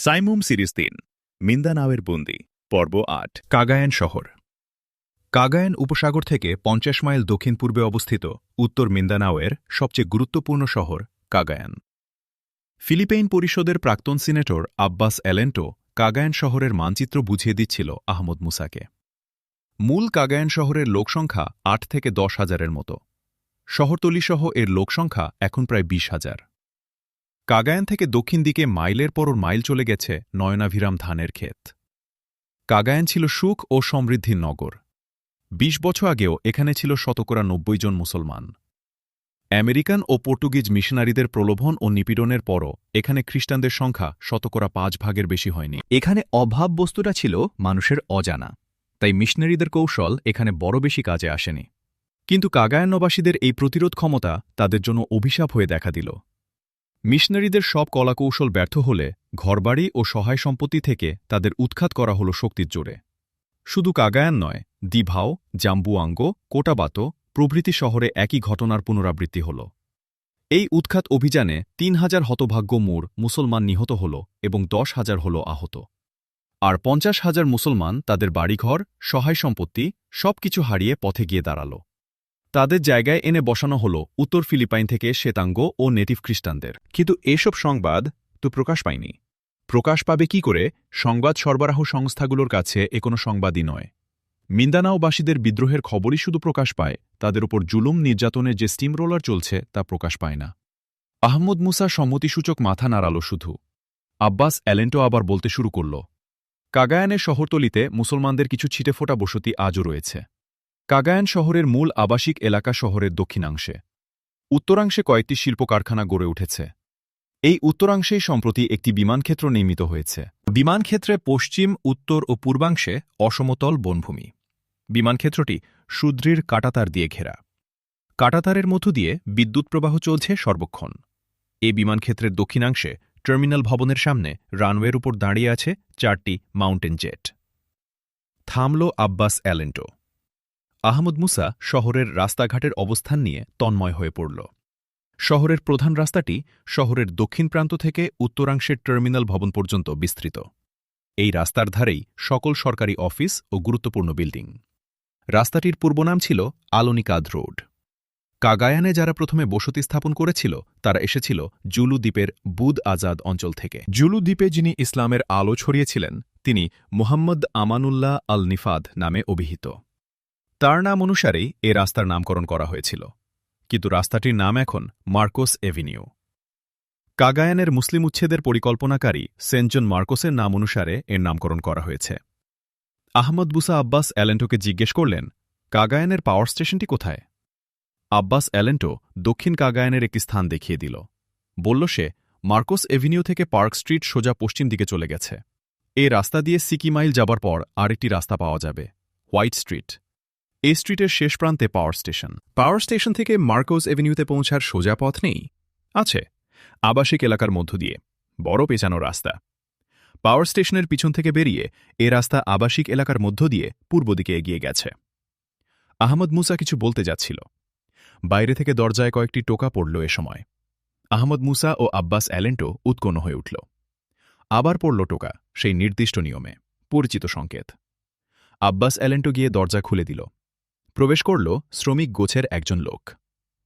Saimum series ৩ মিন্দানাওয়ের বন্দি পর্ব ৮ Cagayan শহর। কাগায়ান উপসাগর থেকে ৫০ মাইল দক্ষিণ পূর্বে অবস্থিত উত্তর মিন্দানাওয়ের সবচেয়ে গুরুত্বপূর্ণ শহর কাগায়ান। ফিলিপাইন পরিষদের প্রাক্তন সিনেটর আব্বাস এলেন্টো কাগায়ান শহরের মানচিত্র বুঝিয়ে দিচ্ছিল আহমদ মুসাকে। মূল কাগায়ান শহরের লোকসংখ্যা ৮ থেকে ১০ হাজারের মতো। শহরতলিসহ এর লোকসংখ্যা এখন প্রায় ২০,০০০। কাগায়ান থেকে দক্ষিণ দিকে মাইলের পর মাইল চলে গেছে নয়নাভিরাম ধানের ক্ষেত। কাগায়ান ছিল সুখ ও সমৃদ্ধির নগর। ২০ বছর আগেও এখানে ছিল শতকরা ৯০ জন মুসলমান। আমেরিকান ও পর্তুগিজ মিশনারিদের প্রলোভন ও নিপীড়নের পরও এখানে খ্রিস্টানদের সংখ্যা শতকরা ৫ ভাগের বেশি হয়নি। এখানে অভাব বস্তুটা ছিল মানুষের অজানা, তাই মিশনারিদের কৌশল এখানে বড় বেশি কাজে আসেনি। কিন্তু কাগায়ানবাসীদের এই প্রতিরোধ ক্ষমতা তাদের জন্য অভিশাপ হয়ে দেখা দিল। মিশনারিদের সব কলাকৌশল ব্যর্থ হলে ঘরবাড়ি ও সহায় সম্পত্তি থেকে তাদের উৎখাত করা হল শক্তির জোরে। শুধু কাগায়ান নয়, দিভাও, জাম্বুয়াঙ্গো, কোটাবাতো প্রভৃতি শহরে একই ঘটনার পুনরাবৃত্তি হল। এই উৎখাত অভিযানে ৩,০০০ হতভাগ্য মুসলমান নিহত হল এবং ১০,০০০ হল আহত। আর ৫০,০০০ মুসলমান তাদের বাড়িঘর, সহায় সম্পত্তি সবকিছু হারিয়ে পথে গিয়ে দাঁড়াল। তাদের জায়গায় এনে বসানো হল উত্তর ফিলিপাইন থেকে শ্বেতাঙ্গ ও নেটিভ খ্রিস্টানদের। কিন্তু এসব সংবাদ তো প্রকাশ পায়নি। প্রকাশ পাবে কি করে? সংবাদ সরবরাহ সংস্থাগুলোর কাছে এ কোনো সংবাদই নয়। মিন্দানাওবাসীদের বিদ্রোহের খবরই শুধু প্রকাশ পায়, তাদের উপর জুলুম নির্যাতনের যে স্টিম রোলার চলছে তা প্রকাশ পায় না। আহমদ মুসা সম্মতিসূচক মাথা নাড়াল শুধু। আব্বাস এলেন্টো আবার বলতে শুরু করল, কাগায়ানের শহরতলিতে মুসলমানদের কিছু ছিটেফোঁটা বসতি আজও রয়েছে। কাগায়ান শহরের মূল আবাসিক এলাকা শহরের দক্ষিণাংশে। উত্তরাংশে কয়েকটি শিল্প কারখানা গড়ে উঠেছে। এই উত্তরাংশেই সম্প্রতি একটি বিমানক্ষেত্র নির্মিত হয়েছে। বিমানক্ষেত্রে পশ্চিম, উত্তর ও পূর্বাংশে অসমতল বনভূমি। বিমানক্ষেত্রটি সুদৃঢ় কাঁটাতার দিয়ে ঘেরা। কাঁটাতারের মধ্য দিয়ে বিদ্যুৎ প্রবাহ চলছে সর্বক্ষণ। এ বিমানক্ষেত্রের দক্ষিণাংশে টার্মিনাল ভবনের সামনে রানওয়ের উপর দাঁড়িয়ে আছে ৪টি মাউন্টেন জেট। থামল আব্বাস এলেন্টো। আহমদ মুসা শহরের রাস্তাঘাটের অবস্থান নিয়ে তন্ময় হয়ে পড়ল। শহরের প্রধান রাস্তাটি শহরের দক্ষিণ প্রান্ত থেকে উত্তরাংশের টার্মিনাল ভবন পর্যন্ত বিস্তৃত। এই রাস্তার ধারেই সকল সরকারি অফিস ও গুরুত্বপূর্ণ বিল্ডিং। রাস্তাটির পূর্ব নাম ছিল আলোনিকাদ রোড। কাগায়ানে যারা প্রথমে বসতি স্থাপন করেছিল তারা এসেছিল জুলু দ্বীপের বুদ আজাদ অঞ্চল থেকে। জুলু দ্বীপে যিনি ইসলামের আলো ছড়িয়েছিলেন তিনি মুহাম্মদ আমানুল্লাহ আল নিফাদ নামে অভিহিত। তার নাম অনুসারেই এ রাস্তার নামকরণ করা হয়েছিল, কিন্তু রাস্তাটির নাম এখন মার্কোস এভিনিউ। কাগায়ানের মুসলিম উচ্ছেদের পরিকল্পনাকারী সেন্ট জন মার্কোসের নাম অনুসারে এর নামকরণ করা হয়েছে। আহমদ মুসা আব্বাস এলেন্টোকে জিজ্ঞেস করলেন, কাগায়ানের পাওয়ার স্টেশনটি কোথায়? আব্বাস এলেন্টো দক্ষিণ কাগায়ানের একটি স্থান দেখিয়ে দিল। বলল সে মার্কোস এভিনিউ থেকে পার্ক স্ট্রিট সোজা পশ্চিম দিকে চলে গেছে। এ রাস্তা দিয়ে সিকি মাইল যাবার পর আরেকটি রাস্তা পাওয়া যাবে, হোয়াইট স্ট্রিট। এই স্ট্রিটের শেষ প্রান্তে পাওয়ার স্টেশন। পাওয়ার স্টেশন থেকে মার্কোস এভিনিউতে পৌঁছার সোজা পথ নেই। আছে, আবাসিক এলাকার মধ্য দিয়ে বড় পেঁচানো রাস্তা। পাওয়ার স্টেশনের পিছন থেকে বেরিয়ে এ রাস্তা আবাসিক এলাকার মধ্য দিয়ে পূর্ব দিকে এগিয়ে গেছে। আহমদ মুসা কিছু বলতে যাচ্ছিল। বাইরে থেকে দরজায় কয়েকটি টোকা পড়ল এ সময়। আহমদ মুসা ও আব্বাস এলেন্টো উৎকণ্ঠ হয়ে উঠল। আবার পড়ল টোকা, সেই নির্দিষ্ট নিয়মে, পরিচিত সংকেত। আব্বাস এলেন্টো গিয়ে দরজা খুলে দিল। প্রবেশ করল শ্রমিক গোছের একজন লোক।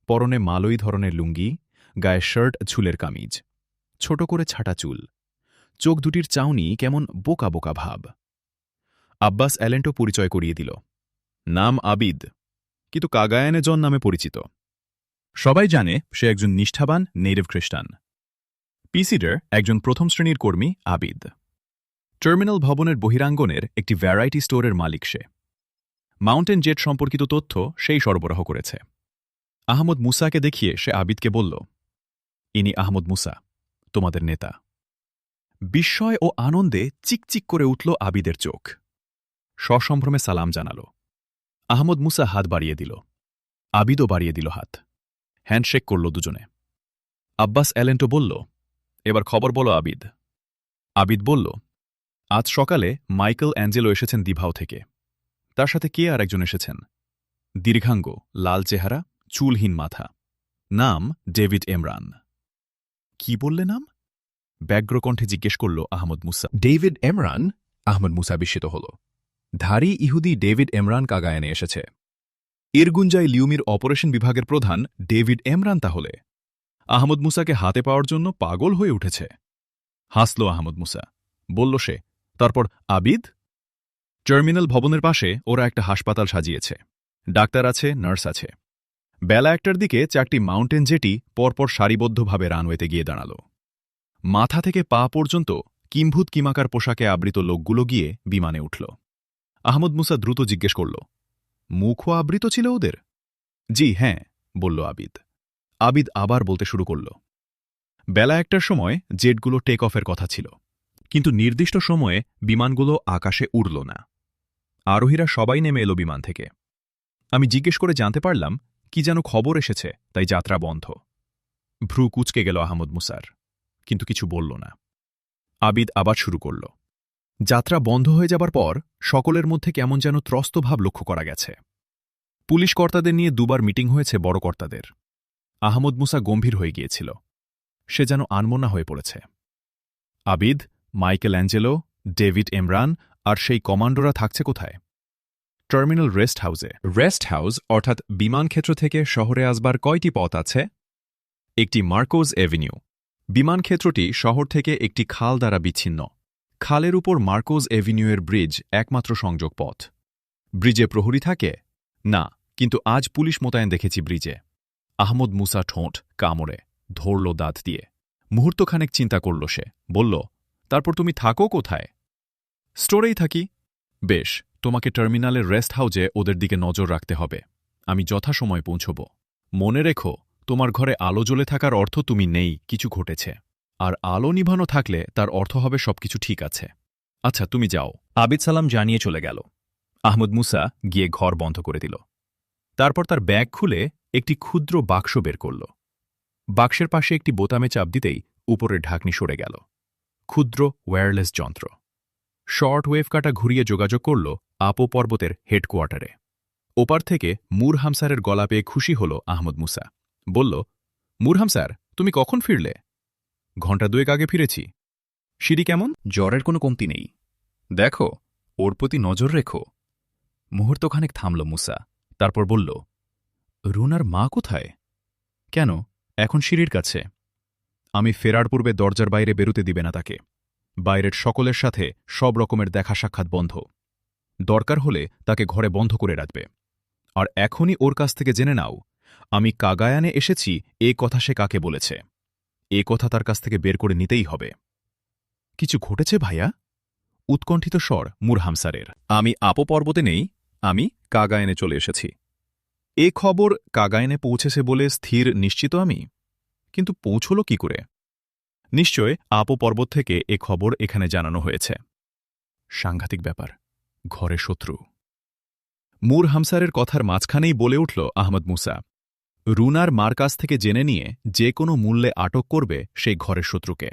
পরনে মালই ধরনের লুঙ্গি, গায়ে শার্ট, ঝুলের কামিজ, ছোট করে ছাটা চুল, চোখ দুটির চাউনি কেমন বোকা বোকা ভাব। আব্বাস এলেন্টো পরিচয় করিয়ে দিল। নাম আবিদ, কিন্তু কাগায়ানে জন নামে পরিচিত। সবাই জানে সে একজন নিষ্ঠাবান নেটিভ খ্রিস্টান। পিসিডার একজন প্রথম শ্রেণীর কর্মী আবিদ। টার্মিনাল ভবনের বহিরাঙ্গনের একটি ভ্যারাইটি স্টোরের মালিক সে। মাউন্টেন জেট সম্পর্কিত তথ্য সেই সরবরাহ করেছে। আহমদ মুসাকে দেখিয়ে সে আবিদকে বলল, ইনি আহমদ মুসা, তোমাদের নেতা। বিস্ময় ও আনন্দে চিকচিক করে উঠল আবিদের চোখ। সসম্ভ্রমে সালাম জানাল। আহমদ মুসা হাত বাড়িয়ে দিল। আবিদও বাড়িয়ে দিল হাত। হ্যান্ডশেক করল দুজনে। আব্বাস এলেন্টো বলল, এবার খবর বলো আবিদ। আবিদ বলল, আজ সকালে মাইকেল অ্যাঞ্জেলো এসেছেন দিভাও থেকে। তার সাথে কে আর একজন এসেছেন, দীর্ঘাঙ্গ, লাল চেহারা, চুলহীন মাথা। নাম ডেভিড এমরান। কি বললে নাম? ব্যগ্রকণ্ঠে জিজ্ঞেস করল আহমদ মুসা। ডেভিড এমরান? আহমদ মুসা বিস্মিত হল। ধারী ইহুদি ডেভিড এমরান কাগায়ানে এসেছে। ইরগুঞ্জাই লিউমির অপারেশন বিভাগের প্রধান ডেভিড এমরান তাহলে আহমদ মুসাকে হাতে পাওয়ার জন্য পাগল হয়ে উঠেছে। হাসল আহমদ মুসা। বলল সে, তারপর আবিদ? টার্মিনাল ভবনের পাশে ওরা একটা হাসপাতাল সাজিয়েছে। ডাক্তার আছে, নার্স আছে। বেলা 1টার দিকে 4টি মাউন্টেন জেটি পরপর সারিবদ্ধভাবে রানওয়েতে গিয়ে দাঁড়াল। মাথা থেকে পা পর্যন্ত কিম্ভূত কিমাকার পোশাকে আবৃত লোকগুলো গিয়ে বিমানে উঠল। আহমদ মুসা দ্রুত জিজ্ঞেস করল, মুখও আবৃত ছিল ওদের? জি হ্যাঁ, বলল আবিদ। আবিদ আবার বলতে শুরু করল। বেলা 1টার সময় জেটগুলো টেক অফের কথা ছিল, কিন্তু নির্দিষ্ট সময়ে বিমানগুলো আকাশে উড়ল না। আরোহীরা সবাই নেমে এলো বিমান থেকে। আমি জিজ্ঞেস করে জানতে পারলাম কি যেন খবর এসেছে, তাই যাত্রা বন্ধ। ভ্রু কুঁচকে গেল আহমদ মুসার, কিন্তু কিছু বলল না। আবিদ আবার শুরু করল। যাত্রা বন্ধ হয়ে যাবার পর সকলের মধ্যে কেমন যেন ত্রস্ত ভাব লক্ষ্য করা গেছে। পুলিশ কর্তাদের নিয়ে দুবার মিটিং হয়েছে বড় কর্তাদের। আহমদ মুসা গম্ভীর হয়ে গিয়েছিল। সে যেন আনমনা হয়ে পড়েছে। Abid, Michael Angelo, David Emran আর সেই কমান্ডোরা থাকছে কোথায়? টার্মিনাল রেস্ট হাউসে। রেস্ট হাউস অর্থাৎ বিমানক্ষেত্র থেকে শহরে আসবার কয়টি পথ আছে? একটি মার্কোজ এভিনিউ। বিমানক্ষেত্রটি শহর থেকে একটি খাল দ্বারা বিচ্ছিন্ন। খালের উপর মার্কোজ এভিনিউয়ের ব্রিজ একমাত্র সংযোগ পথ। ব্রিজে প্রহরী থাকে? না, কিন্তু আজ পুলিশ মোতায়েন দেখেছি ব্রিজে। আহমদ মুসা ঠোঁট কামড়ে ধরল দাঁত দিয়ে। মুহূর্তখানেক চিন্তা করল সে। বলল, তারপর তুমি থাকো কোথায়? স্টোরেই থাকি। বেশ, তোমাকে টার্মিনালের রেস্ট হাউসে ওদের দিকে নজর রাখতে হবে। আমি যথাসময়ে পৌঁছব। মনে রেখো, তোমার ঘরে আলো জ্বলে থাকার অর্থ তুমি নেই, কিছু ঘটেছে। আর আলো নিভানো থাকলে তার অর্থ হবে সবকিছু ঠিক আছে। আচ্ছা, তুমি যাও। আবিদ সালাম জানিয়ে চলে গেল। আহমদ মুসা গিয়ে ঘর বন্ধ করে দিল। তারপর তার ব্যাগ খুলে একটি ক্ষুদ্র বাক্স বের করল। বাক্সের পাশে একটি বোতামে চাপ দিতেই উপরের ঢাকনি সরে গেল। ক্ষুদ্র ওয়্যারলেস যন্ত্র। শর্ট ওয়েভ কাটা ঘুরিয়ে যোগাযোগ করল আপো পর্বতের হেডকোয়ার্টারে। ওপার থেকে মুর হামসারের গলা পেয়ে খুশি হল আহমদ মুসা। বলল, মুর হামসার, তুমি কখন ফিরলে? ঘণ্টা 2 আগে ফিরেছি। সিঁড়ি কেমন? জ্বরের কোনো কমতি নেই। দেখো, ওর প্রতি নজর রেখো। মুহূর্তখানেক থামল মুসা, তারপর বলল, রুনার মা কোথায়? কেন, এখন সিঁড়ির কাছে। আমি ফেরার পূর্বে দরজার বাইরে বেরুতে দিবে না তাকে। বাইরের সকলের সাথে সব রকমের দেখা সাক্ষাৎ বন্ধ। দরকার হলে তাকে ঘরে বন্ধ করে রাখবে। আর এখনই ওর কাছ থেকে জেনে নাও, আমি কাগায়ানে এসেছি এ কথা সে কাকে বলেছে। এ কথা তার কাছ থেকে বের করে নিতেই হবে। কিছু ঘটেছে ভাইয়া? উৎকণ্ঠিত স্বর মুর হামসারের। আমি আপো পর্বতে নেই, আমি কাগায়ানে চলে এসেছি। এ খবর কাগায়ানে পৌঁছেছে বলে স্থির নিশ্চিত আমি। কিন্তু পৌঁছল কি করে? নিশ্চয় আপো পর্বত থেকে এ খবর এখানে জানানো হয়েছে। সাংঘাতিক ব্যাপার। ঘরে শত্রু। মুর হামসারের কথার মাঝখানেই বলে উঠল আহমদ মুসা, রুনার মার কাছ থেকে জেনে নিয়ে যে কোনো মূল্যে আটক করবে সেই ঘরের শত্রুকে।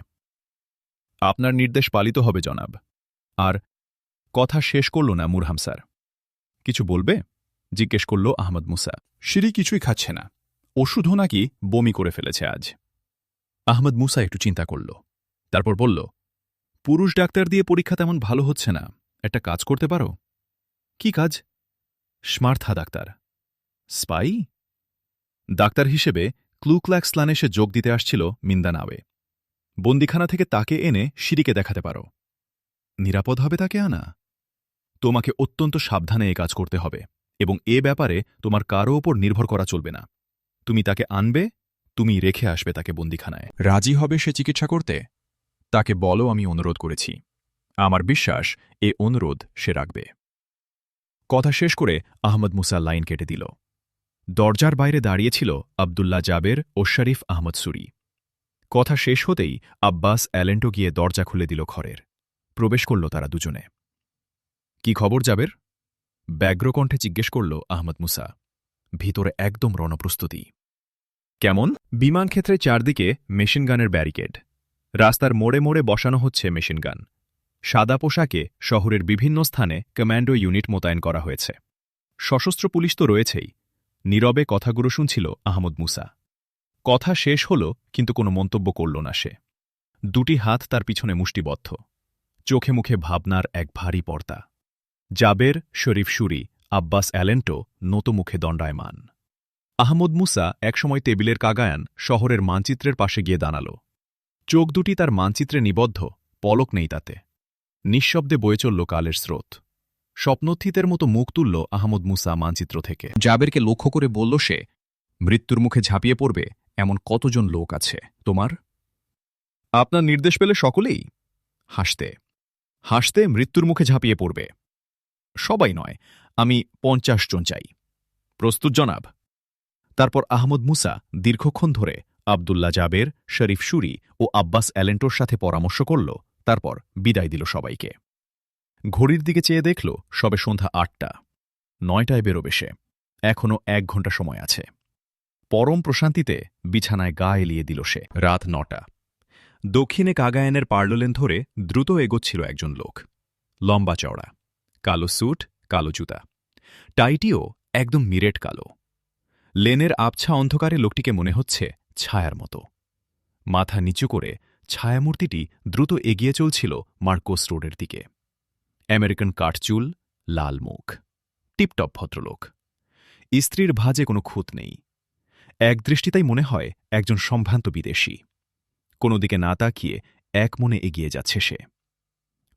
আপনার নির্দেশ পালিত হবে জনাব। আর কথা শেষ করল না মুর হামসার। কিছু বলবে? জিজ্ঞেস করল আহমদ মুসা। সিঁড়ি কিছুই খাচ্ছে না। ওষুধও নাকি বমি করে ফেলেছে আজ। আহমদ মুসা একটু চিন্তা করল, তারপর বলল, পুরুষ ডাক্তার দিয়ে পরীক্ষা তেমন ভালো হচ্ছে না। একটা কাজ করতে পারো। কি কাজ? স্মার্থা ডাক্তার। স্পাই? ডাক্তার হিসেবে ক্লুক্ল্যাক্সলানে সে যোগ দিতে আসছিল মিন্দানাওয়ে। বন্দিখানা থেকে তাকে এনে সিঁড়িকে দেখাতে পারো। নিরাপদ হবে তাকে আনা? তোমাকে অত্যন্ত সাবধানে এ কাজ করতে হবে, এবং এ ব্যাপারে তোমার কারও ওপর নির্ভর করা চলবে না। তুমি তাকে আনবে, তুমি রেখে আসবে তাকে বন্দিখানায়। রাজি হবে সে চিকিৎসা করতে? তাকে বলো আমি অনুরোধ করেছি। আমার বিশ্বাস এ অনুরোধ সে রাখবে। কথা শেষ করে আহমদ মুসা লাইন কেটে দিল। দরজার বাইরে দাঁড়িয়েছিল আবদুল্লাহ জাবের ও শরীফ আহমদ সুরি। কথা শেষ হতেই আব্বাস অ্যালেন্টো গিয়ে দরজা খুলে দিল ঘরের। প্রবেশ করল তারা দুজনে। কি খবর জাবের? ব্যগ্রকণ্ঠে জিজ্ঞেস করল আহমদ মুসা। ভিতরে একদম রণপ্রস্তুতি। কেমন? বিমানক্ষেত্রের চারদিকে মেশিনগানের ব্যারিকেড। রাস্তার মোড়ে মোড়ে বসানো হচ্ছে মেশিনগান। সাদা পোশাকে শহরের বিভিন্ন স্থানে কমান্ডো ইউনিট মোতায়েন করা হয়েছে। সশস্ত্র পুলিশ তো রয়েছেই। নীরবে কথাগুলো শুনছিল আহমদ মুসা। কথা শেষ হল, কিন্তু কোনো মন্তব্য করল না সে। দুটি হাত তার পিছনে মুষ্টিবদ্ধ, চোখে মুখে ভাবনার এক ভারী পর্দা। জাবের, শরীফ শুরি, আব্বাস অ্যালেন্টো নতমুখে দণ্ডায়মান। আহমদ মুসা একসময় টেবিলের কাগায়ান শহরের মানচিত্রের পাশে গিয়ে দাঁড়াল। চোখ দুটি তার মানচিত্রে নিবদ্ধ, পলক নেই তাতে। নিঃশব্দে বয়ে চলল কালের স্রোত। স্বপ্নথিতের মতো মুখ তুলল আহমদ মুসা মানচিত্র থেকে। জাবেরকে লক্ষ্য করে বলল সে, মৃত্যুর মুখে ঝাঁপিয়ে পড়বে এমন কতজন লোক আছে তোমার? আপনার নির্দেশ পেলে সকলেই হাসতে হাসতে মৃত্যুর মুখে ঝাঁপিয়ে পড়বে। সবাই নয়, আমি ৫০ জন চাই। প্রস্তুত জনাব? তারপর আহমদ মুসা দীর্ঘক্ষণ ধরে আবদুল্লাহ জাবের, শরীফ শুরি ও আব্বাস অ্যালেন্টোর সাথে পরামর্শ করল, তারপর বিদায় দিল সবাইকে। ঘড়ির দিকে চেয়ে দেখল সবে সন্ধ্যা ৮টা। ৯টায় বেরোবে সে। এখনও ১ ঘণ্টা সময় আছে। পরম প্রশান্তিতে বিছানায় গা এলিয়ে দিল সে। রাত ৯টা। দক্ষিণে কাগায়ানের পার্ললেন ধরে দ্রুত এগোচ্ছিল একজন লোক। লম্বা চওড়া, কালো স্যুট, কালো জুতা, টাইটিও একদম মিরেট কালো। লেনের আবছা অন্ধকারে লোকটিকে মনে হচ্ছে ছায়ার মতো। মাথা নিচু করে ছায়ামূর্তিটি দ্রুত এগিয়ে চলছিল মার্কোস রোডের দিকে। আমেরিকান কাঠচুল, লাল মুখ, টিপটপ ভদ্রলোক। স্ত্রীর ভাজে কোনো খুঁত নেই। এক দৃষ্টিতেই মনে হয় একজন সম্ভ্রান্ত বিদেশী। কোনো দিকে না তাকিয়ে এক মনে এগিয়ে যাচ্ছে সে।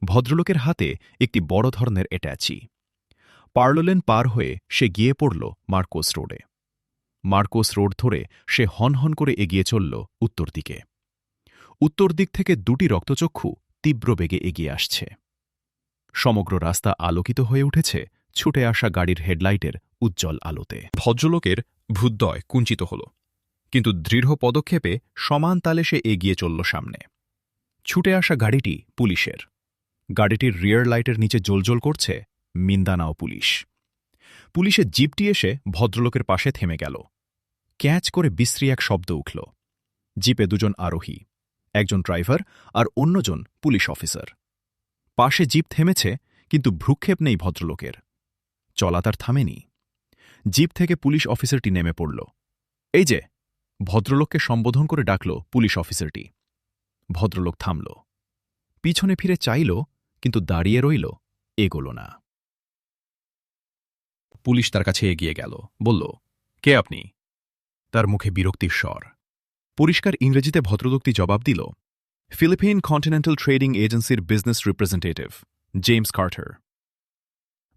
ভদ্রলোকের হাতে একটি বড় ধরনের অ্যাটাচি। পার্ললেন পার হয়ে সে গিয়ে পড়ল মার্কোস রোডে। মার্কোস রোড ধরে সে হনহন করে এগিয়ে চলল উত্তর দিকে। উত্তর দিক থেকে দুটি রক্তচক্ষু তীব্র বেগে এগিয়ে আসছে। সমগ্র রাস্তা আলোকিত হয়ে উঠেছে ছুটে আসা গাড়ির হেডলাইটের উজ্জ্বল আলোতে। ভদ্রলোকের ভূদ্বয় কুঞ্চিত হল, কিন্তু দৃঢ় পদক্ষেপে সমান তালে সে এগিয়ে চলল সামনে। ছুটে আসা গাড়িটি পুলিশের। গাড়িটির রিয়ার লাইটের নিচে জ্বলজ্বল করছে মিন্দানাও পুলিশ। পুলিশের জিপটি এসে ভদ্রলোকের পাশে থেমে গেল। ক্যাচ করে বিশ্রী এক শব্দ উঠল। জিপে দুজন আরোহী, একজন ড্রাইভার আর অন্যজন পুলিশ অফিসার। পাশে জিপ থেমেছে, কিন্তু ভ্রুক্ষেপ নেই ভদ্রলোকের। চলা তার থামেনি। জিপ থেকে পুলিশ অফিসারটি নেমে পড়ল। এই যে, ভদ্রলোককে সম্বোধন করে ডাকল পুলিশ অফিসারটি। ভদ্রলোক থামল, পিছনে ফিরে চাইল, কিন্তু দাঁড়িয়ে রইল, এগোল না। পুলিশ তার কাছে এগিয়ে গেল, বলল, কে আপনি? তার মুখে বিরক্তির স্বর। পরিষ্কার ইংরেজিতে ভদ্রলোকটি জবাব দিল, ফিলিপাইন কন্টিনেন্টাল ট্রেডিং এজেন্সির বিজনেস রিপ্রেজেন্টেটিভ জেমস কার্টার।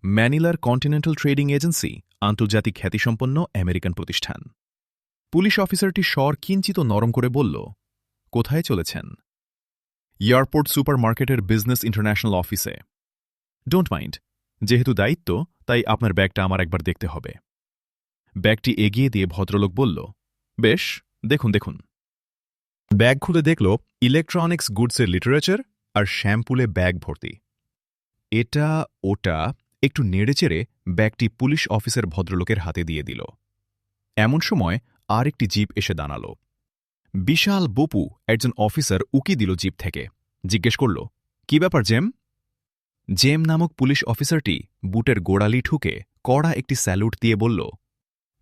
ম্যানিলার কন্টিনেন্টাল ট্রেডিং এজেন্সি আন্তর্জাতিক খ্যাতিসম্পন্ন আমেরিকান প্রতিষ্ঠান। পুলিশ অফিসারটি স্বর কিঞ্চিত নরম করে বলল, কোথায় চলেছেন? এয়ারপোর্ট সুপারমার্কেটের বিজনেস ইন্টারন্যাশনাল অফিসে। ডোন্ট মাইন্ড, যেহেতু দায়িত্ব তাই আপনার ব্যাগটা আমার একবার দেখতে হবে। ব্যাগটি এগিয়ে দিয়ে ভদ্রলোক বলল, বেশ, দেখুন দেখুন। ব্যাগ খুলে দেখল ইলেকট্রনিক্স গুডসের লিটারেচার আর শ্যাম্পুলে ব্যাগ ভর্তি। এটা ওটা একটু নেড়েচেড়ে ব্যাগটি পুলিশ অফিসার ভদ্রলোকের হাতে দিয়ে দিল। এমন সময় আর একটি জিপ এসে দাঁড়াল। বিশাল বপু একজন অফিসার উকি দিল জিপ থেকে। জিজ্ঞেস করল, কি ব্যাপার জেম? জেম নামক পুলিশ অফিসারটি বুটের গোড়ালি ঠুকে কড়া একটি স্যালুট দিয়ে বলল,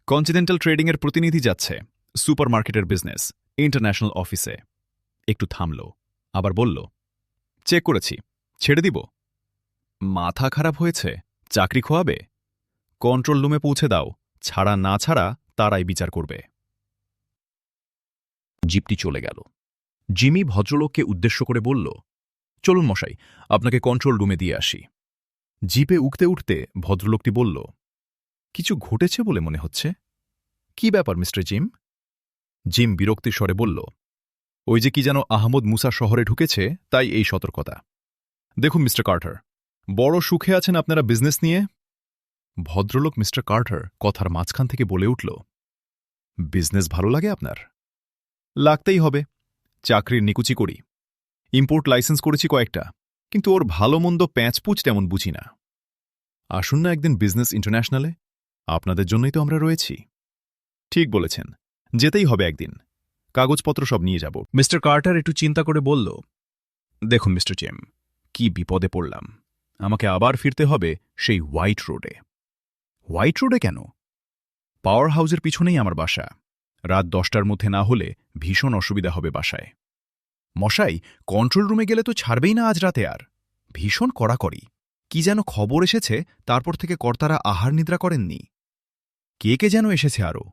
কন্টিনেন্টাল ট্রেডিংয়ের প্রতিনিধি যাচ্ছে সুপারমার্কেটের বিজনেস ইন্টারন্যাশনাল অফিসে। একটু থামল, আবার বলল, চেক করেছি, ছেড়ে দিব? মাথা খারাপ হয়েছে? চাকরি খোয়াবে? কন্ট্রোল রুমে পৌঁছে দাও, ছাড়া না ছাড়া তারাই বিচার করবে। জিপটি চলে গেল। জিমি ভদ্রলোককে উদ্দেশ্য করে বলল, চলুন মশাই, আপনাকে কন্ট্রোল রুমে দিয়ে আসি। জিপে উঠতে উঠতে ভদ্রলোকটি বলল, কিছু ঘটেছে বলে মনে হচ্ছে। কি ব্যাপার মিস্টার জিম? জিম বিরক্তির স্বরে বলল, ওই যে কি যেন আহমদ মুসা শহরে ঢুকেছে, তাই এই সতর্কতা। দেখুন মিস্টার কার্টার, বড় সুখে আছেন আপনারা বিজনেস নিয়ে। ভদ্রলোক মিস্টার কার্টার কথার মাঝখান থেকে বলে উঠল, বিজনেস ভালো লাগে আপনার? লাগতেই হবে, চাকরির নিকুচি করি। ইম্পোর্ট লাইসেন্স করেছি কয়েকটা, কিন্তু ওর ভালো মন্দ প্যাঁচপুচ তেমন বুঝি না। আসুন না একদিন বিজনেস ইন্টারন্যাশনালে, আপনাদের জন্যই তো আমরা রয়েছি। ঠিক বলেছেন, যেতেই হবে একদিন, কাগজপত্র সব নিয়ে যাব। মিস্টার কার্টার একটু চিন্তা করে বলল, দেখুন মিস্টার জেম, কি বিপদে পড়লাম। আমাকে আবার ফিরতে হবে সেই হোয়াইট রোডে। হোয়াইট রোডে কেন? পাওয়ার হাউসের পিছনেই আমার বাসা। রাত 10টার মধ্যে না হলে ভীষণ অসুবিধা হবে বাসায়। মশাই, কন্ট্রোল রুমে গেলে তো ছাড়বেই না আজ রাতে আর। ভীষণ কড়াকড়ি। কি যেন খবর এসেছে, তারপর থেকে কর্তারা আহার নিদ্রা করেননি। কে কে যেন এসেছে আরও।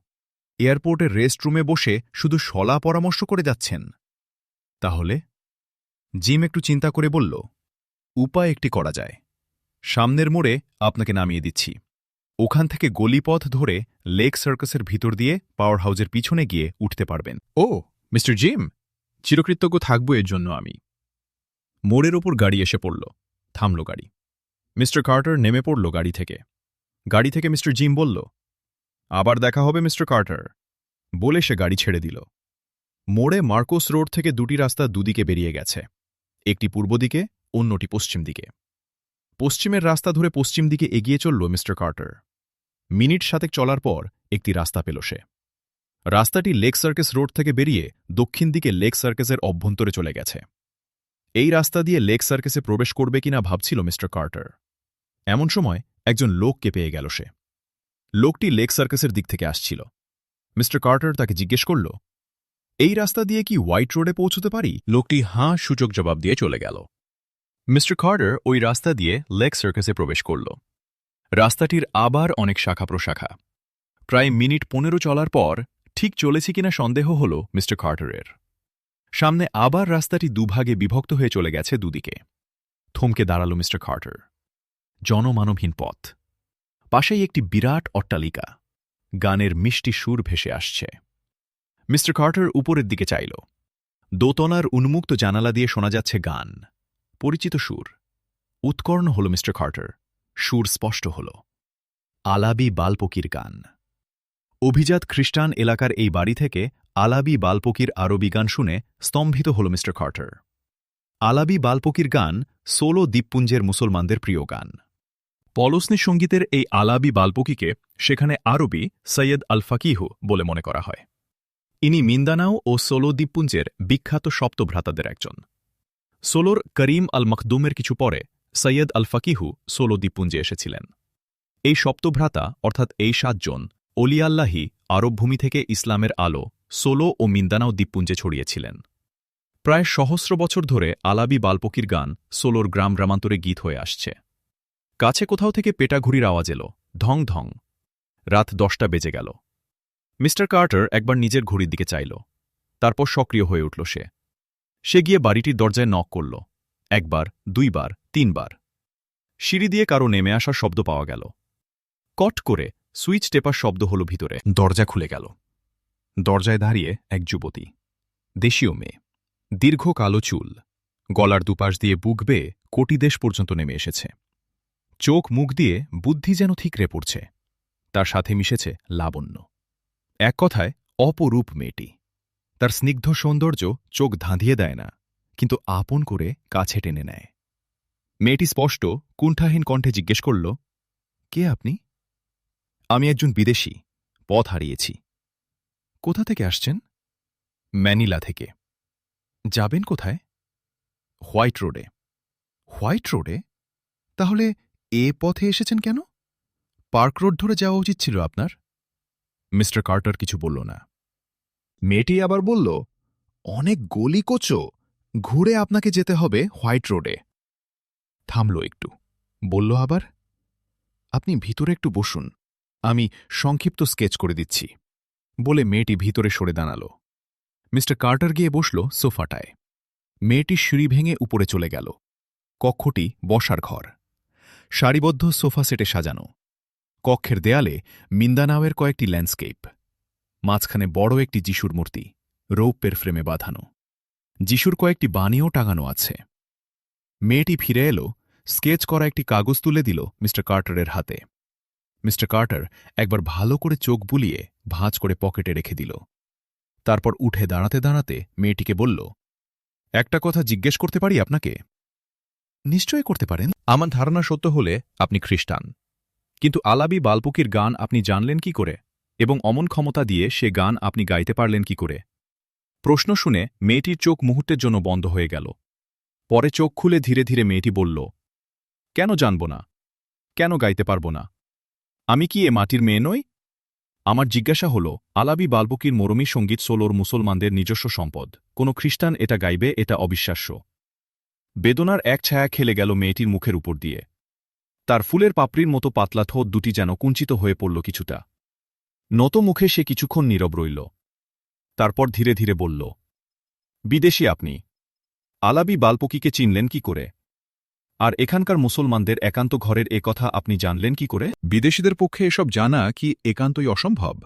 এয়ারপোর্টের রেস্ট রুমে বসে শুধু শলা পরামর্শ করে যাচ্ছেন। তাহলে জিম একটু চিন্তা করে বলল, উপায় একটি করা যায়। সামনের মোড়ে আপনাকে নামিয়ে দিচ্ছি। ওখান থেকে গলিপথ ধরে লেক সার্কাসের ভিতর দিয়ে পাওয়ার হাউসের পিছনে গিয়ে উঠতে পারবেন। ও মিস্টার জিম, চিরকৃতজ্ঞ থাকব এর জন্য আমি। মোড়ের ওপর গাড়ি এসে পড়ল। থামল গাড়ি। মিস্টার কার্টার নেমে পড়ল গাড়ি থেকে। গাড়ি থেকে মিস্টার জিম বলল, আবার দেখা হবে মিস্টার কার্টার, বলে সে গাড়ি ছেড়ে দিল। মোড়ে মার্কোস রোড থেকে দুটি রাস্তা দুদিকে বেরিয়ে গেছে, একটি পূর্ব দিকে, অন্যটি পশ্চিম দিকে। পশ্চিমের রাস্তা ধরে পশ্চিম দিকে এগিয়ে চলল মিস্টার কার্টার। মিনিট 7 চলার পর একটি রাস্তা পেল সে। রাস্তাটি লেক সার্কাস রোড থেকে বেরিয়ে দক্ষিণ দিকে লেক সার্কাসের অভ্যন্তরে চলে গেছে। এই রাস্তা দিয়ে লেক সার্কাসে প্রবেশ করবে কিনা ভাবছিল মিস্টার কার্টার। এমন সময় একজন লোককে পেয়ে গেল সে। লোকটি লেক সার্কাসের দিক থেকে আসছিল। মিস্টার কার্টার তাকে জিজ্ঞেস করল, এই রাস্তা দিয়ে কি হোয়াইট রোডে পৌঁছতে পারি? লোকটি হাঁ সূচক জবাব দিয়ে চলে গেল। মিস্টার কার্টার ওই রাস্তা দিয়ে লেক সার্কাসে প্রবেশ করল। রাস্তাটির আবার অনেক শাখা প্রশাখা। প্রায় মিনিট 15 চলার পর ঠিক চলেছি কিনা সন্দেহ হল মিস্টার কার্টারের। সামনে আবার রাস্তাটি দুভাগে বিভক্ত হয়ে চলে গেছে দুদিকে। থমকে দাঁড়াল মিস্টার কার্টার। জনমানবহীন পথ। পাশেই একটি বিরাট অট্টালিকা। গানের মিষ্টি সুর ভেসে আসছে। মিস্টার কার্টার উপরের দিকে চাইল। দোতলার উন্মুক্ত জানালা দিয়ে শোনা যাচ্ছে গান। পরিচিত সুর। উৎকর্ণ হল মিস্টার কার্টার। সুর স্পষ্ট হল। আলাবি বালপকির গান। অভিজাত খ্রিস্টান এলাকার এই বাড়ি থেকে আলাবি বালপকির আরবি গান শুনে স্তম্ভিত হল মিস্টার কার্টার। আলাবি বালপকির গান সোলো দ্বীপপুঞ্জের মুসলমানদের প্রিয় গান। পলসনি সঙ্গীতের এই আলাবি বালপকিকে সেখানে আরবি সৈয়দ আল ফাকিহু বলে মনে করা হয়। ইনি মিন্দানাও ও সোলো দ্বীপপুঞ্জের বিখ্যাত সপ্তভ্রাতাদের একজন। সোলোর করিম আল মখদুমের কিছু পরে সৈয়দ আল ফাকিহু সোলো দ্বীপপুঞ্জে এসেছিলেন। এই সপ্তভ্রাতা অর্থাৎ এই 7 জন অলিয়াল্লাহি আরব ভূমি থেকে ইসলামের আলো সোলো ও মিন্দানাও দ্বীপপুঞ্জে ছড়িয়েছিলেন। প্রায় সহস্র বছর ধরে আলাবি বালপকির গান সোলোর গ্রাম গ্রামান্তরে গীত হয়ে আসছে। কাছে কোথাও থেকে পেটাঘুরির আওয়াজ এলো, ধং ধং। রাত 10টা বেজে গেল। মিস্টার কার্টার একবার নিজের ঘড়ির দিকে চাইল। তারপর সক্রিয় হয়ে উঠল সে। সে গিয়ে বাড়িটির দরজায় নক করল। 1 বার, 2 বার, 3 বার। সিঁড়ি দিয়ে কারো নেমে আসার শব্দ পাওয়া গেল। কট করে সুইচ টেপার শব্দ হল ভিতরে। দরজা খুলে গেল। দরজায় দাঁড়িয়ে এক যুবতী। দেশীয় মেয়ে। দীর্ঘ কালো চুল। গলার দুপাশ দিয়ে বুক বেয়ে কোটিদেশ পর্যন্ত নেমে এসেছে। চোখ মুখ দিয়ে বুদ্ধি যেন ঠিকরে পড়ছে। তার সাথে মিশেছে লাবণ্য। এক কথায় অপরূপ মেয়েটি। তার স্নিগ্ধ সৌন্দর্য চোখ ধাঁধিয়ে দেয় না, কিন্তু আপন করে কাছে টেনে নেয়। মেয়েটি স্পষ্ট কুণ্ঠাহীন কণ্ঠে জিজ্ঞেস করল, কে আপনি? আমি একজন বিদেশি, পথ হারিয়েছি। কোথা থেকে আসছেন? ম্যানিলা থেকে। যাবেন কোথায়? হোয়াইট রোডে। হোয়াইট রোডে? তাহলে এ পথে এসেছেন কেন? পার্ক রোড ধরে যাওয়া উচিত ছিল আপনার। মিস্টার কার্টার কিছু বলল না। মেয়েটি আবার বলল, অনেক গলি কোচো, ঘুরে আপনাকে যেতে হবে হোয়াইট রোডে। থামল একটু। বলল আবার, আপনি ভিতরে একটু বসুন, আমি সংক্ষিপ্ত স্কেচ করে দিচ্ছি। বলে মেয়েটি ভিতরে সরে দাঁড়াল। মিস্টার কার্টার গিয়ে বসল সোফাটায়। মেয়েটি সিঁড়ি ভেঙে উপরে চলে গেল। কক্ষটি বসার ঘর। সারিবদ্ধ সোফা সেটে সাজানো। কক্ষের দেয়ালে মিন্দানাওয়ের কয়েকটি ল্যান্ডস্কেপ। মাঝখানে বড় একটি যিশুর মূর্তি, রৌপ্যের ফ্রেমে বাঁধানো। যিশুর কয়েকটি বাণীও টাঙানো আছে। মেয়েটি ফিরে এলো, স্কেচ করা একটি কাগজ তুলে দিল মিস্টার কার্টারের হাতে। মিস্টার কার্টার একবার ভালো করে চোখ বুলিয়ে ভাঁজ করে পকেটে রেখে দিল। তারপর উঠে দাঁড়াতে দাঁড়াতে মেয়েটিকে বলল, একটা কথা জিজ্ঞেস করতে পারি আপনাকে? নিশ্চয়ই করতে পারেন। আমার ধারণা সত্য হলে আপনি খ্রিস্টান। কিন্তু আলাবি বালপকির গান আপনি জানলেন কি করে, এবং অমন ক্ষমতা দিয়ে সে গান আপনি গাইতে পারলেন কি করে? প্রশ্ন শুনে মেয়েটির চোখ মুহূর্তের জন্য বন্ধ হয়ে গেল। পরে চোখ খুলে ধীরে ধীরে মেয়েটি বলল, কেন জানব না? কেন গাইতে পারব না? আমি কি এ মাটির মেয়ে নই? আমার জিজ্ঞাসা হল, আলাবি বালবকির মরমী সঙ্গীত সোলোর মুসলমানদের নিজস্ব সম্পদ, কোনো খ্রিস্টান এটা গাইবে, এটা অবিশ্বাস্য। বেদনার এক ছায়া খেলে গেল মেয়েটির মুখের উপর দিয়ে। তার ফুলের পাপড়ির মতো পাতলা ঠোঁট দুটি যেন কুঞ্চিত হয়ে পড়ল কিছুটা। নত মুখে সে কিছুক্ষণ নীরব রইল। তারপর ধীরে ধীরে বলল, বিদেশী আপনি আলাবি বালপকিকে চিনলেন কি করে? আর এখানকার মুসলমানদের একান্ত ঘরের এ কথা আপনি জানলেন কি করে? বিদেশিদের পক্ষে এসব জানা কি একান্তই অসম্ভব?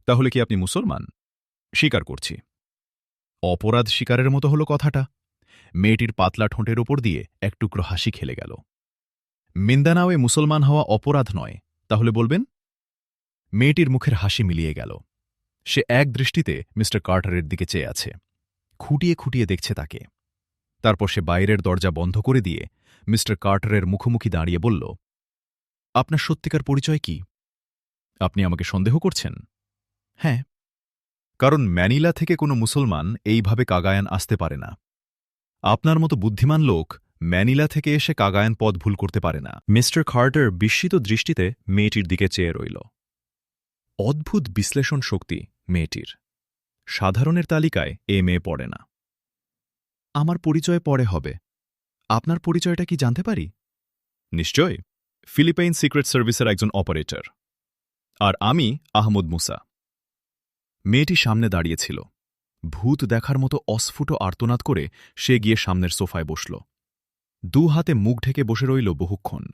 তাহলে কি আপনি মুসলমান? স্বীকার করছি। অপরাধ স্বীকারের মতো হলো কথাটা। মেয়েটির পাতলা ঠোঁটের ওপর দিয়ে এক টুকরো হাসি খেলে গেল। মিন্দানাওয়ে মুসলমান হওয়া অপরাধ নয়, তাহলে বলবেন? মেয়েটির মুখের হাসি মিলিয়ে গেল। সে এক দৃষ্টিতে মিস্টার কার্টারের দিকে চেয়ে আছে, খুঁটিয়ে খুঁটিয়ে দেখছে তাকে। তারপর সে বাইরের দরজা বন্ধ করে দিয়ে মিস্টার কার্টারের মুখোমুখি দাঁড়িয়ে বলল, আপনার সত্যিকার পরিচয় কি? আপনি আমাকে সন্দেহ করছেন? হ্যাঁ, কারণ ম্যানিলা থেকে কোনো মুসলমান এইভাবে কাগায়ান আসতে পারে না। আপনার মতো বুদ্ধিমান লোক ম্যানিলা থেকে এসে কাগায়ান পথ ভুল করতে পারে না। মিস্টার কার্টার বিস্মিত দৃষ্টিতে মেয়েটির দিকে চেয়ে রইল। অদ্ভুত বিশ্লেষণ শক্তি মেয়েটির। সাধারণের তালিকায় এ মেয়ে পড়ে না। আমার পরিচয় পরে হবে। আপনার পরিচয়টা কি জানতে পারি? নিশ্চয়, ফিলিপাইন সিক্রেট সার্ভিসের একজন অপারেটর। আর আমি আহমদ মুসা। মেয়েটি সামনে দাঁড়িয়েছিল। ভূত দেখার মতো অস্ফুট আর্তনাদ করে সে গিয়ে সামনের সোফায় বসল। দু হাতে মুখ ঢেকে বসে রইল বহুক্ষণ।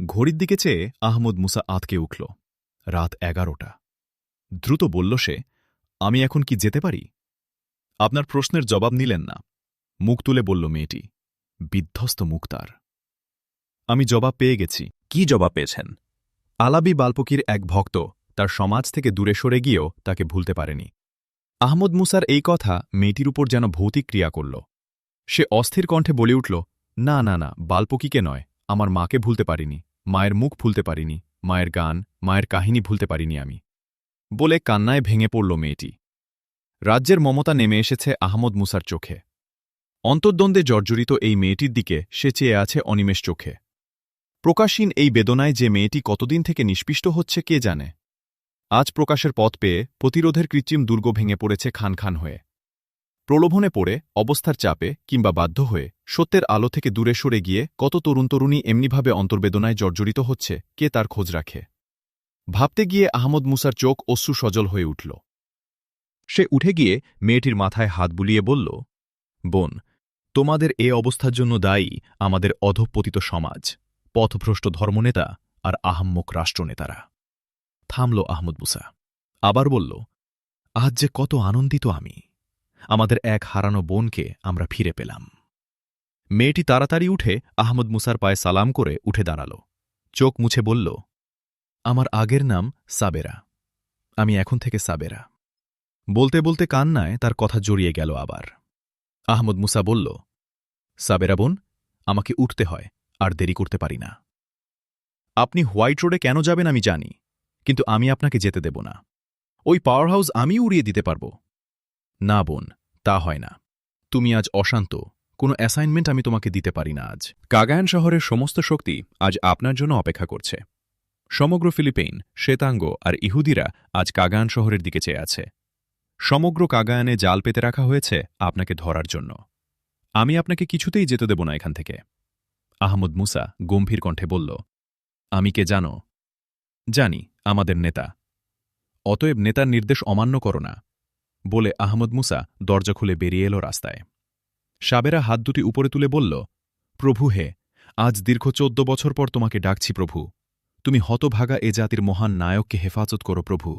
ঘড়ির দিকে চেয়ে আহমদ মুসা আঁতকে উঠল। রাত 11টা। দ্রুত বলল সে, আমি এখন কি যেতে পারি? আপনার প্রশ্নের জবাব নিলেন না। মুখ তুলে বলল মেয়েটি। বিধ্বস্ত মুখ তার। আমি জবাব পেয়ে গেছি। কি জবাব পেয়েছেন? আলাবি বালপকির এক ভক্ত তার সমাজ থেকে দূরে সরে গিয়েও তাকে ভুলতে পারেনি। আহমদ মুসার এই কথা মেয়েটির উপর যেন ভৌতিক ক্রিয়া করল। সে অস্থির কণ্ঠে বলে উঠল, না না না, বালপকিকে নয়, আমার মাকে ভুলতে পারিনি, মায়ের মুখ ভুলতে পারিনি, মায়ের গান, মায়ের কাহিনী ভুলতে পারিনি আমি। বলে কান্নায় ভেঙে পড়ল মেয়েটি। রাজ্যের মমতা নেমে এসেছে আহমদ মুসার চোখে। অন্তর্দ্বন্দ্বে জর্জরিত এই মেয়েটির দিকে সে চেয়ে আছে অনিমেষ চোখে। প্রকাশহীন এই বেদনায় যে মেয়েটি কতদিন থেকে নিষ্পিষ্ট হচ্ছে কে জানে। আজ প্রকাশের পথ পেয়ে প্রতিরোধের কৃত্রিম দুর্গ ভেঙে পড়েছে খান খান হয়ে। প্রলোভনে পড়ে, অবস্থার চাপে কিংবা বাধ্য হয়ে সত্যের আলো থেকে দূরে সরে গিয়ে কত তরুণ তরুণী এমনিভাবে অন্তর্বেদনায় জর্জরিত হচ্ছে, কে তার খোঁজ রাখে? ভাবতে গিয়ে আহমদ মুসার চোখ অশ্রু সজল হয়ে উঠল। সে উঠে গিয়ে মেয়েটির মাথায় হাত বুলিয়ে বলল, বোন, তোমাদের এ অবস্থার জন্য দায়ী আমাদের অধঃপতিত সমাজ, পথভ্রষ্ট ধর্মনেতা আর আহাম্মক রাষ্ট্রনেতারা। থামল আহমদ মুসা। আবার বলল, আজ যে কত আনন্দিত আমি। আমাদের এক হারানো বোনকে আমরা ফিরে পেলাম। মেয়েটি তাড়াতাড়ি উঠে আহমদ মুসার পায়ে সালাম করে উঠে দাঁড়াল। চোখ মুছে বলল, আমার আগের নাম সাবেরা। আমি এখন থেকে সাবেরা। বলতে বলতে কান্নায় তার কথা জড়িয়ে গেল আবার। আহমদ মুসা বলল, সাবেরা বোন, আমাকে উঠতে হয়, আর দেরি করতে পারি না। আপনি হোয়াইট রোডে কেন যাবেন আমি জানি, কিন্তু আমি আপনাকে যেতে দেব না। ওই পাওয়ার হাউস আমি উড়িয়ে দিতে পারব। না বোন, তা হয় না। তুমি আজ অশান্ত, কোনো অ্যাসাইনমেন্ট আমি তোমাকে দিতে পারি না আজ। কাগায়ান শহরের সমস্ত শক্তি আজ আপনার জন্য অপেক্ষা করছে। সমগ্র ফিলিপাইন, শ্বেতাঙ্গ আর ইহুদিরা আজ কাগায়ান শহরের দিকে চেয়ে আছে। সমগ্র কাগায়ানে জাল পেতে রাখা হয়েছে আপনাকে ধরার জন্য। আমি আপনাকে কিছুতেই যেতে দেব না এখান থেকে। আহমদ মুসা গম্ভীর কণ্ঠে বলল, আমি কে জানো? জানি, আমাদের নেতা। অতএব নেতার নির্দেশ অমান্য করো না। বলে আহমদ মুসা দরজা খুলে বেরিয়ে এল রাস্তায়। সাবেরা হাত দুটি উপরে তুলে বলল, প্রভু হে, আজ দীর্ঘ 14 বছর পর তোমাকে ডাকছি প্রভু। তুমি হতভাগা এ জাতির মহান নায়ককে হেফাজত করো প্রভু।